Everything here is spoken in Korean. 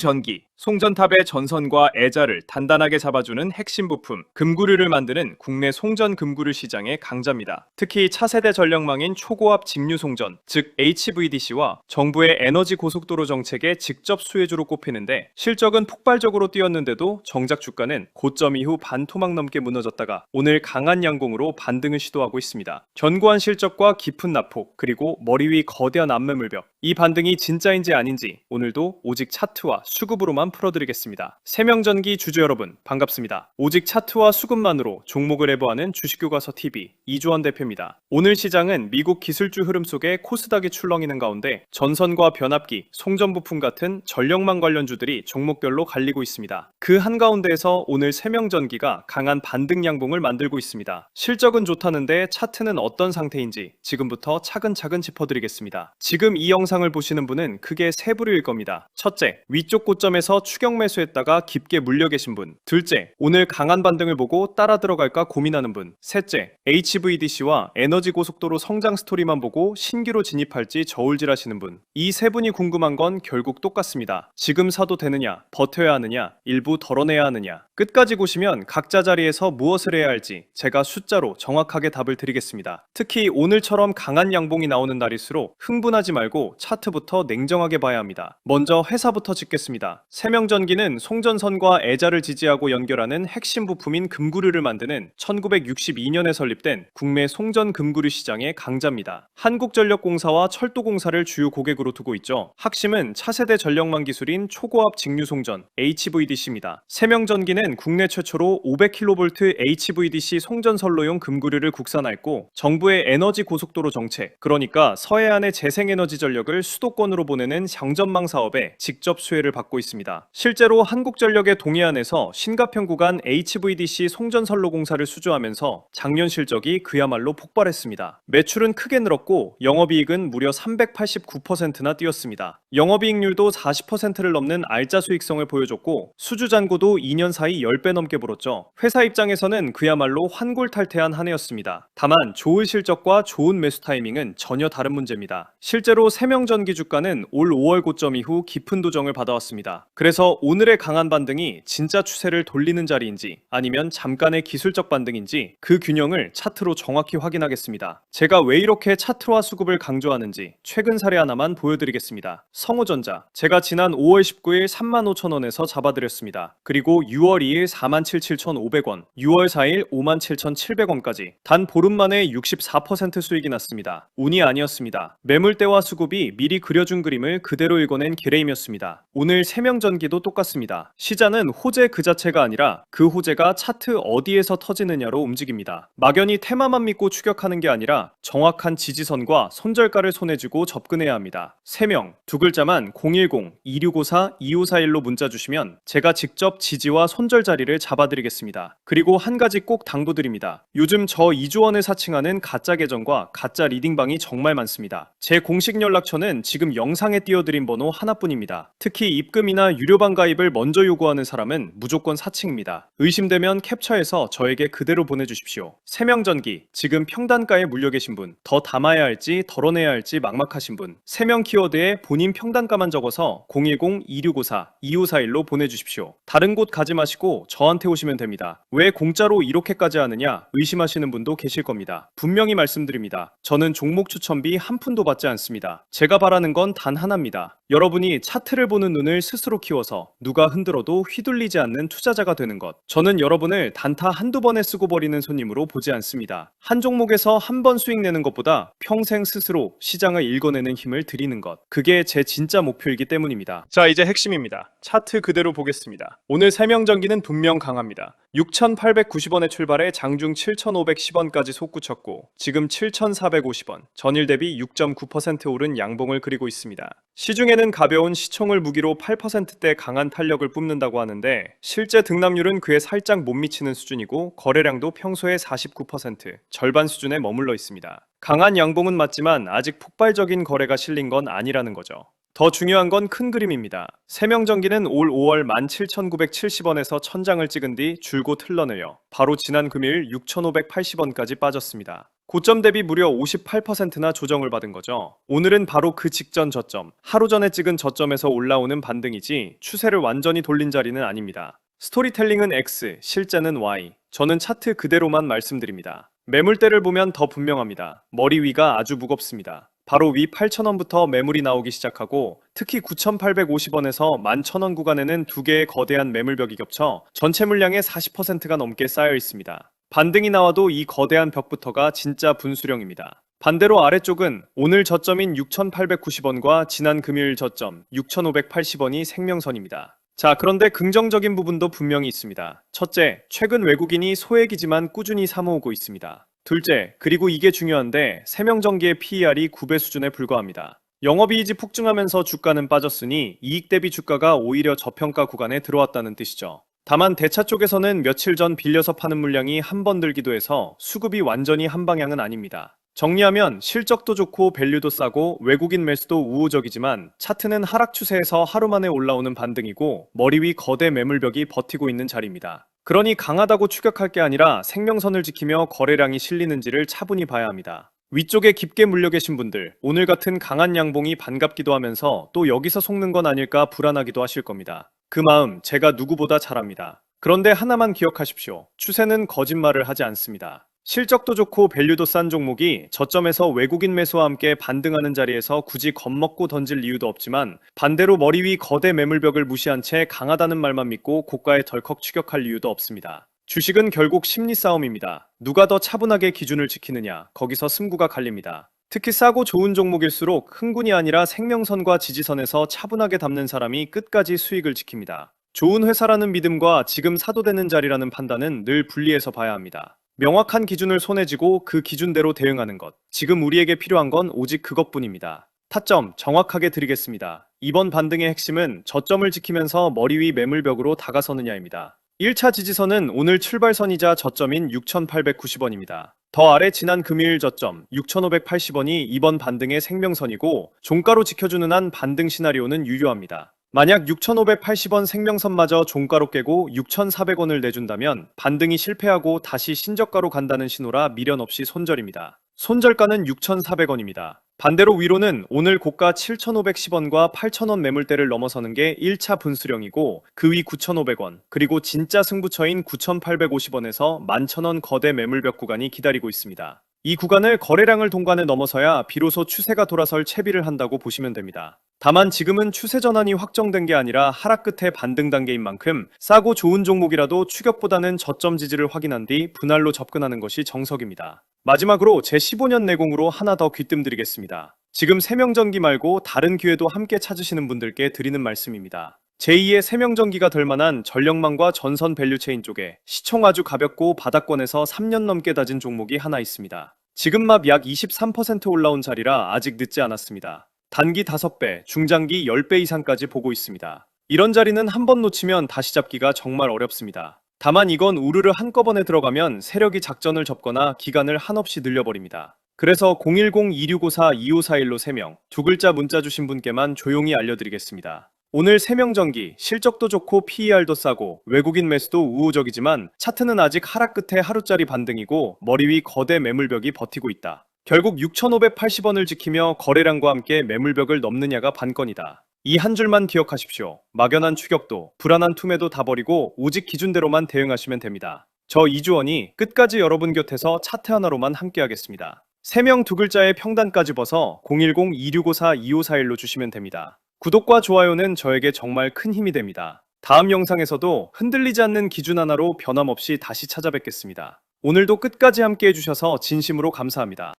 전기, 송전탑의 전선과 애자를 단단하게 잡아주는 핵심 부품, 금구류를 만드는 국내 송전 금구류 시장의 강자입니다. 특히 차세대 전력망인 초고압 직류 송전, 즉 HVDC와 정부의 에너지 고속도로 정책의 직접 수혜주로 꼽히는데 실적은 폭발적으로 뛰었는데도 정작 주가는 고점 이후 반토막 넘게 무너졌다가 오늘 강한 양봉으로 반등을 시도하고 있습니다. 견고한 실적과 깊은 낙폭, 그리고 머리 위 거대한 앞매물벽, 이 반등이 진짜인지 아닌지 오늘도 오직 차트와 수급으로만 풀어드리겠습니다. 세명전기 주주 여러분 반갑습니다. 오직 차트와 수급만으로 종목을 해부하는 주식교과서TV 이주원 대표입니다. 오늘 시장은 미국 기술주 흐름 속에 코스닥이 출렁이는 가운데 전선과 변압기, 송전부품 같은 전력망 관련주들이 종목별로 갈리고 있습니다. 그 한가운데에서 오늘 세명전기가 강한 반등 양봉을 만들고 있습니다. 실적은 좋다는데 차트는 어떤 상태인지 지금부터 차근차근 짚어드리겠습니다. 지금 이 영상을 보시는 분은 크게 세 부류일 겁니다. 첫째, 위쪽 고점에서 추격 매수했다가 깊게 물려 계신 분. 둘째, 오늘 강한 반등을 보고 따라 들어갈까 고민하는 분. 셋째, HVDC와 에너지 고속도로 성장 스토리만 보고 신규로 진입할지 저울질하시는 분. 이 세 분이 궁금한 건 결국 똑같습니다. 지금 사도 되느냐, 버텨야 하느냐, 일부 덜어내야 하느냐. 끝까지 보시면 각자 자리에서 무엇을 해야 할지 제가 숫자로 정확하게 답을 드리겠습니다. 특히 오늘처럼 강한 양봉이 나오는 날일수록 흥분하지 말고 차트부터 냉정하게 봐야 합니다. 먼저 회사부터 짚겠습니다. 세명전기는 송전선과 애자를 지지하고 연결하는 핵심 부품인 금구류를 만드는 1962년에 설립된 국내 송전 금구류 시장의 강자입니다. 한국전력공사와 철도공사를 주요 고객으로 두고 있죠. 핵심은 차세대 전력망 기술인 초고압 직류 송전 HVDC입니다. 세명전기는 국내 최초로 500kV HVDC 송전선로용 금구류를 국산화했고 정부의 에너지 고속도로 정책, 그러니까 서해안의 재생에너지 전력을 수도권으로 보내는 장전망 사업에 직접 수혜를 받고 있습니다. 실제로 한국전력의 동해안에서 신가평 구간 HVDC 송전선로 공사를 수주하면서 작년 실적이 그야말로 폭발했습니다. 매출은 크게 늘었고 영업이익은 무려 389%나 뛰었습니다. 영업이익률도 40%를 넘는 알짜 수익성을 보여줬고 수주 잔고도 2년 사이 10배 넘게 불었죠. 회사 입장에서는 그야말로 환골탈태한 한 해였습니다. 다만 좋은 실적과 좋은 매수 타이밍은 전혀 다른 문제입니다. 실제로 세명전기 주가는 올 5월 고점 이후 깊은 도정을 받아왔습니다. 그래서 오늘의 강한 반등이 진짜 추세를 돌리는 자리인지 아니면 잠깐의 기술적 반등인지 그 균형을 차트로 정확히 확인하겠습니다. 제가 왜 이렇게 차트와 수급을 강조하는지 최근 사례 하나만 보여드리겠습니다. 성우전자, 제가 지난 5월 19일 35,000원에서 잡아드렸습니다. 그리고 6월 2일 47,500원, 6월 4일 57,700원까지 단 보름 만에 64% 수익이 났습니다. 운이 아니었습니다. 매물대와 수급이 미리 그려준 그림을 그대로 읽어낸 게레임이었습니다. 오늘 세명전기도 똑같습니다. 시장은 호재 그 자체가 아니라 그 호재가 차트 어디에서 터지느냐로 움직입니다. 막연히 테마만 믿고 추격하는 게 아니라 정확한 지지선과 손절가를 손에 쥐고 접근해야 합니다. 세명, 두 글자만 010-2654-2541로 문자 주시면 제가 직접 지지와 손절 자리를 잡아드리겠습니다. 그리고 한 가지 꼭 당부드립니다. 요즘 저 이주원을 사칭하는 가짜 계정과 가짜 리딩방이 정말 많습니다. 제 공식 연락처는 지금 영상에 띄워드린 번호 하나뿐입니다. 특히 입금이나 유료방 가입을 먼저 요구하는 사람은 무조건 사칭입니다. 의심되면 캡처해서 저에게 그대로 보내주십시오. 세명전기, 지금 평단가에 물려 계신 분, 더 담아야 할지 덜어내야 할지 막막하신 분, 세명 키워드에 본인 평단가만 적어서 010-2654-2541로 보내주십시오. 다른 곳 가지 마시고 저한테 오시면 됩니다. 왜 공짜로 이렇게까지 하느냐 의심하시는 분도 계실 겁니다. 분명히 말씀드립니다. 저는 종목 추천비 한 푼도 받지 않습니다. 제가 바라는 건 단 하나입니다. 여러분이 차트를 보는 눈을 스스로 키워서 누가 흔들어도 휘둘리지 않는 투자자가 되는 것. 저는 여러분을 단타 한두 번에 쓰고 버리는 손님으로 보지 않습니다. 한 종목에서 한 번 수익 내는 것보다 평생 스스로 시장을 읽어내는 힘을 드리는 것. 그게 제 진짜 목표이기 때문입니다. 자, 이제 핵심입니다. 차트 그대로 보겠습니다. 오늘 세명전기는 분명 강합니다. 6,890원에 출발해 장중 7,510원까지 솟구쳤고 지금 7,450원, 전일 대비 6.9% 오른 양봉을 그리고 있습니다. 시중에는 가벼운 시총을 무기로 8%대 강한 탄력을 뿜는다고 하는데 실제 등락률은 그에 살짝 못 미치는 수준이고 거래량도 평소의 49%, 절반 수준에 머물러 있습니다. 강한 양봉은 맞지만 아직 폭발적인 거래가 실린 건 아니라는 거죠. 더 중요한 건 큰 그림입니다. 세명전기는 올 5월 17,970원에서 천장을 찍은 뒤 줄곧 흘러내려 바로 지난 금요일 6,580원까지 빠졌습니다. 고점 대비 무려 58%나 조정을 받은 거죠. 오늘은 바로 그 직전 저점, 하루 전에 찍은 저점에서 올라오는 반등이지 추세를 완전히 돌린 자리는 아닙니다. 스토리텔링은 X, 실제는 Y. 저는 차트 그대로만 말씀드립니다. 매물대를 보면 더 분명합니다. 머리 위가 아주 무겁습니다. 바로 위 8,000원부터 매물이 나오기 시작하고 특히 9,850원에서 11,000원 구간에는 두 개의 거대한 매물벽이 겹쳐 전체 물량의 40%가 넘게 쌓여 있습니다. 반등이 나와도 이 거대한 벽부터가 진짜 분수령입니다. 반대로 아래쪽은 오늘 저점인 6,890원과 지난 금요일 저점 6,580원이 생명선입니다. 자, 그런데 긍정적인 부분도 분명히 있습니다. 첫째, 최근 외국인이 소액이지만 꾸준히 사모으고 있습니다. 둘째, 그리고 이게 중요한데 세명전기의 PER이 9배 수준에 불과합니다. 영업이익이 폭증하면서 주가는 빠졌으니 이익 대비 주가가 오히려 저평가 구간에 들어왔다는 뜻이죠. 다만 대차 쪽에서는 며칠 전 빌려서 파는 물량이 한 번 들기도 해서 수급이 완전히 한 방향은 아닙니다. 정리하면 실적도 좋고 밸류도 싸고 외국인 매수도 우호적이지만 차트는 하락 추세에서 하루 만에 올라오는 반등이고 머리 위 거대 매물벽이 버티고 있는 자리입니다. 그러니 강하다고 추격할 게 아니라 생명선을 지키며 거래량이 실리는지를 차분히 봐야 합니다. 위쪽에 깊게 물려 계신 분들, 오늘 같은 강한 양봉이 반갑기도 하면서 또 여기서 속는 건 아닐까 불안하기도 하실 겁니다. 그 마음 제가 누구보다 잘 압니다. 그런데 하나만 기억하십시오. 추세는 거짓말을 하지 않습니다. 실적도 좋고 밸류도 싼 종목이 저점에서 외국인 매수와 함께 반등하는 자리에서 굳이 겁먹고 던질 이유도 없지만 반대로 머리 위 거대 매물벽을 무시한 채 강하다는 말만 믿고 고가에 덜컥 추격할 이유도 없습니다. 주식은 결국 심리 싸움입니다. 누가 더 차분하게 기준을 지키느냐, 거기서 승부가 갈립니다. 특히 싸고 좋은 종목일수록 흥분이 아니라 생명선과 지지선에서 차분하게 담는 사람이 끝까지 수익을 지킵니다. 좋은 회사라는 믿음과 지금 사도 되는 자리라는 판단은 늘 분리해서 봐야 합니다. 명확한 기준을 손에 쥐고 그 기준대로 대응하는 것. 지금 우리에게 필요한 건 오직 그것뿐입니다. 타점 정확하게 드리겠습니다. 이번 반등의 핵심은 저점을 지키면서 머리 위 매물벽으로 다가서느냐입니다. 1차 지지선은 오늘 출발선이자 저점인 6,890원입니다. 더 아래 지난 금요일 저점 6,580원이 이번 반등의 생명선이고 종가로 지켜주는 한 반등 시나리오는 유효합니다. 만약 6,580원 생명선마저 종가로 깨고 6,400원을 내준다면 반등이 실패하고 다시 신저가로 간다는 신호라 미련 없이 손절입니다. 손절가는 6,400원입니다. 반대로 위로는 오늘 고가 7,510원과 8,000원 매물대를 넘어서는 게 1차 분수령이고 그 위 9,500원 그리고 진짜 승부처인 9,850원에서 11,000원 거대 매물벽 구간이 기다리고 있습니다. 이 구간을 거래량을 동반해 넘어서야 비로소 추세가 돌아설 채비를 한다고 보시면 됩니다. 다만 지금은 추세 전환이 확정된 게 아니라 하락 끝에 반등 단계인 만큼 싸고 좋은 종목이라도 추격보다는 저점 지지를 확인한 뒤 분할로 접근하는 것이 정석입니다. 마지막으로 제 15년 내공으로 하나 더 귀뜸드리겠습니다. 지금 세명전기 말고 다른 기회도 함께 찾으시는 분들께 드리는 말씀입니다. 제2의 세명전기가 될 만한 전력망과 전선 밸류체인 쪽에 시총 아주 가볍고 바닥권에서 3년 넘게 다진 종목이 하나 있습니다. 지금 막 약 23% 올라온 자리라 아직 늦지 않았습니다. 단기 5배, 중장기 10배 이상까지 보고 있습니다. 이런 자리는 한 번 놓치면 다시 잡기가 정말 어렵습니다. 다만 이건 우르르 한꺼번에 들어가면 세력이 작전을 접거나 기간을 한없이 늘려버립니다. 그래서 010-2654-2541로 3명, 두 글자 문자 주신 분께만 조용히 알려드리겠습니다. 오늘 세명전기, 실적도 좋고 PER도 싸고 외국인 매수도 우호적이지만 차트는 아직 하락 끝에 하루짜리 반등이고 머리 위 거대 매물벽이 버티고 있다. 결국 6,580원을 지키며 거래량과 함께 매물벽을 넘느냐가 관건이다. 이 한 줄만 기억하십시오. 막연한 추격도, 불안한 투매도 다 버리고 오직 기준대로만 대응하시면 됩니다. 저 이주원이 끝까지 여러분 곁에서 차트 하나로만 함께하겠습니다. 3명 두 글자의 평단까지 벗어 010-2654-2541로 주시면 됩니다. 구독과 좋아요는 저에게 정말 큰 힘이 됩니다. 다음 영상에서도 흔들리지 않는 기준 하나로 변함없이 다시 찾아뵙겠습니다. 오늘도 끝까지 함께 해주셔서 진심으로 감사합니다.